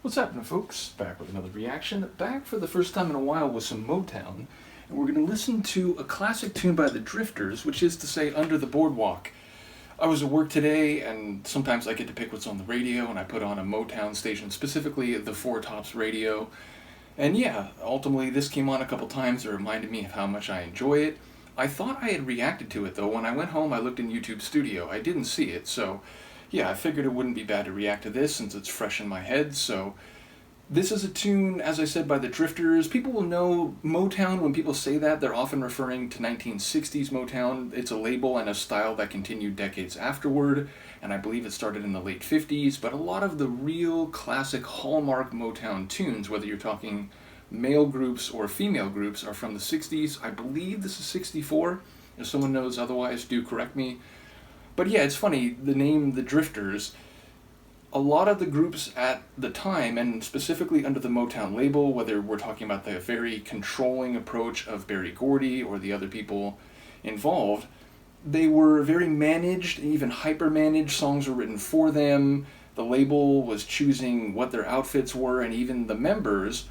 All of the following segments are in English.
What's happening, folks? Back with another reaction. Back for the first time in a while with some Motown. And we're going to listen to a classic tune by the Drifters, which is to say, Under the Boardwalk. I was at work today, and sometimes I get to pick what's on the radio, and I put on a Motown station, specifically the Four Tops radio. And yeah, ultimately this came on a couple times. It reminded me of how much I enjoy it. I thought I had reacted to it, though. When I went home, I looked in YouTube Studio. I didn't see it, so yeah, I figured it wouldn't be bad to react to this since it's fresh in my head. So this is a tune, as I said, by the Drifters. People will know Motown. When people say that, they're often referring to 1960s Motown. It's a label and a style that continued decades afterward, and I believe it started in the late 50s, but a lot of the real classic hallmark Motown tunes, whether you're talking male groups or female groups, are from the 60s. I believe this is 64. If someone knows otherwise, do correct me. But yeah, it's funny, the name The Drifters, a lot of the groups at the time, and specifically under the Motown label, whether we're talking about the very controlling approach of Berry Gordy or the other people involved, they were very managed, even hyper-managed. Songs were written for them. The label was choosing what their outfits were, and even the members.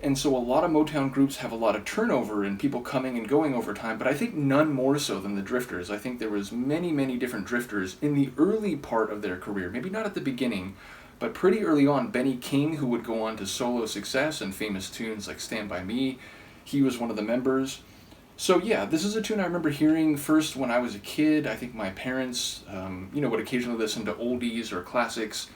And so a lot of Motown groups have a lot of turnover and people coming and going over time, but I think none more so than the Drifters. I think there was many, many different Drifters in the early part of their career, maybe not at the beginning, but pretty early on. Benny King, who would go on to solo success and famous tunes like Stand By Me, he was one of the members. So yeah, this is a tune I remember hearing first when I was a kid. I think my parents, would occasionally listen to oldies or classics,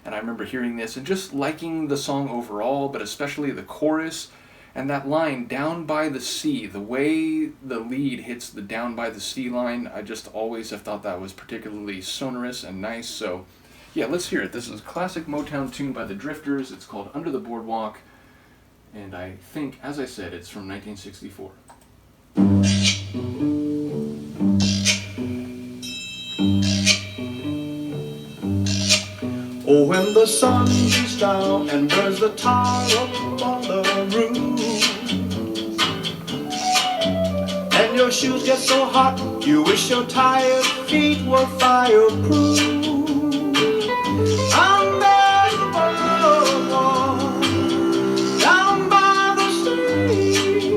and I remember hearing this and just liking the song overall, but especially the chorus and that line, down by the sea. The way the lead hits the down by the sea line, I just always have thought that was particularly sonorous and nice. So yeah, let's hear it. This is a classic Motown tune by the Drifters. It's called Under the Boardwalk, and I think, as I said, it's from 1964. Oh, when the sun beats down and burns the tar up on the roof, and your shoes get so hot you wish your tired feet were fireproof. Under the boardwalk, down by the sea,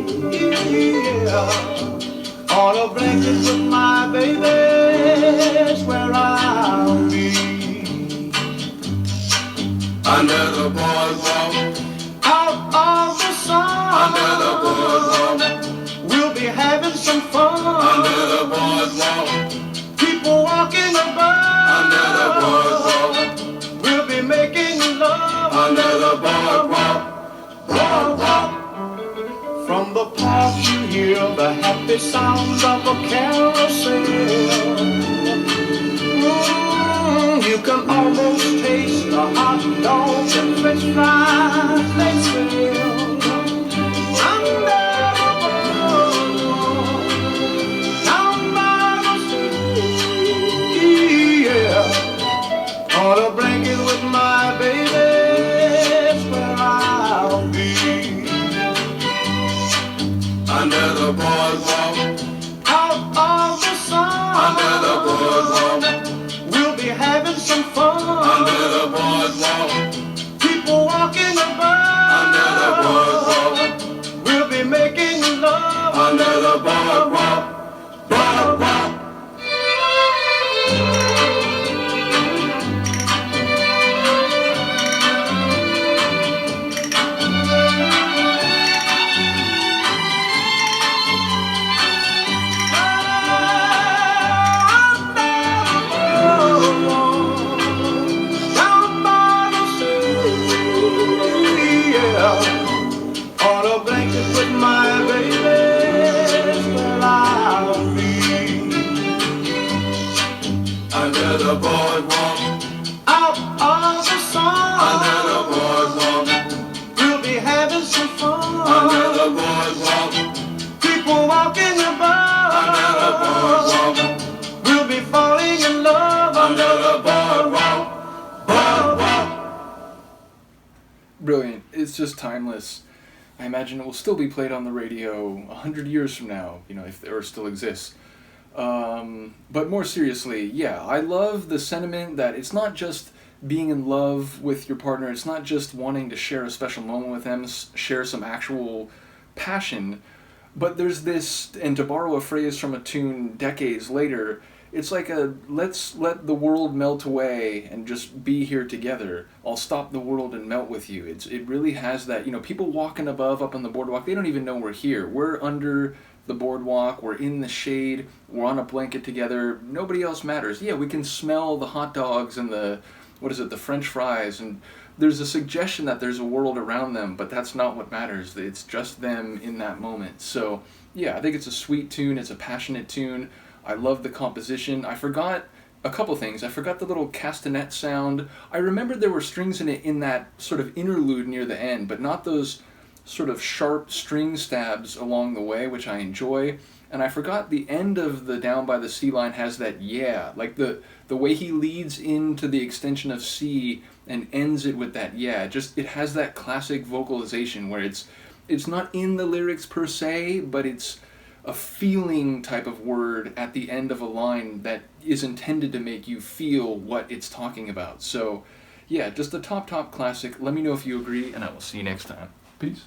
yeah, on a blanket with my baby's where I'll be. Under the boardwalk, out of the sun, under the boardwalk, we'll be having some fun. under the boardwalk, People walking about, under the boardwalk, we'll be making love. under the boardwalk, Boardwalk. From the park you hear the happy sounds of a carousel. You can almost taste the hot dogs and french fries they sell. Under the boardwalk, down by the sea, yeah, on a blanket with my baby's where I'll be. under the boardwalk, Out of the sun, under the boardwalk, we'll be having some fun. under the boardwalk, People walking about, under the boardwalk, we'll be making love. under the boardwalk, boardwalk. Down by the sea, yeah, on a blanket with my baby's where I'll be. Under the boardwalk, Out of the sun, under the boardwalk, we'll be having some fun. under the boardwalk, People walking under the about, boardwalk, we'll be falling in love. under the boardwalk, boardwalk. Brilliant. It's just timeless. I imagine it will still be played on the radio 100 years from now, if there still exists. But more seriously, yeah, I love the sentiment that it's not just being in love with your partner. It's not just wanting to share a special moment with them, share some actual passion, but there's this, and to borrow a phrase from a tune decades later, it's like a let's let the world melt away and just be here together. I'll stop the world and melt with you. It really has that, people walking above up on the boardwalk, they don't even know we're here. We're under the boardwalk, we're in the shade, we're on a blanket together, nobody else matters. Yeah, we can smell the hot dogs and the French fries, and there's a suggestion that there's a world around them, but that's not what matters. It's just them in that moment. So yeah, I think it's a sweet tune, it's a passionate tune. I love the composition. I forgot a couple things. I forgot the little castanet sound. I remembered there were strings in it in that sort of interlude near the end, but not those sort of sharp string stabs along the way, which I enjoy. And I forgot the end of the Down by the Sea line has that yeah, like the way he leads into the extension of C and ends it with that yeah. Just it has that classic vocalization where it's not in the lyrics per se, but it's a feeling type of word at the end of a line that is intended to make you feel what it's talking about. So yeah, just a top classic. Let me know if you agree, and I will see you next time. Peace.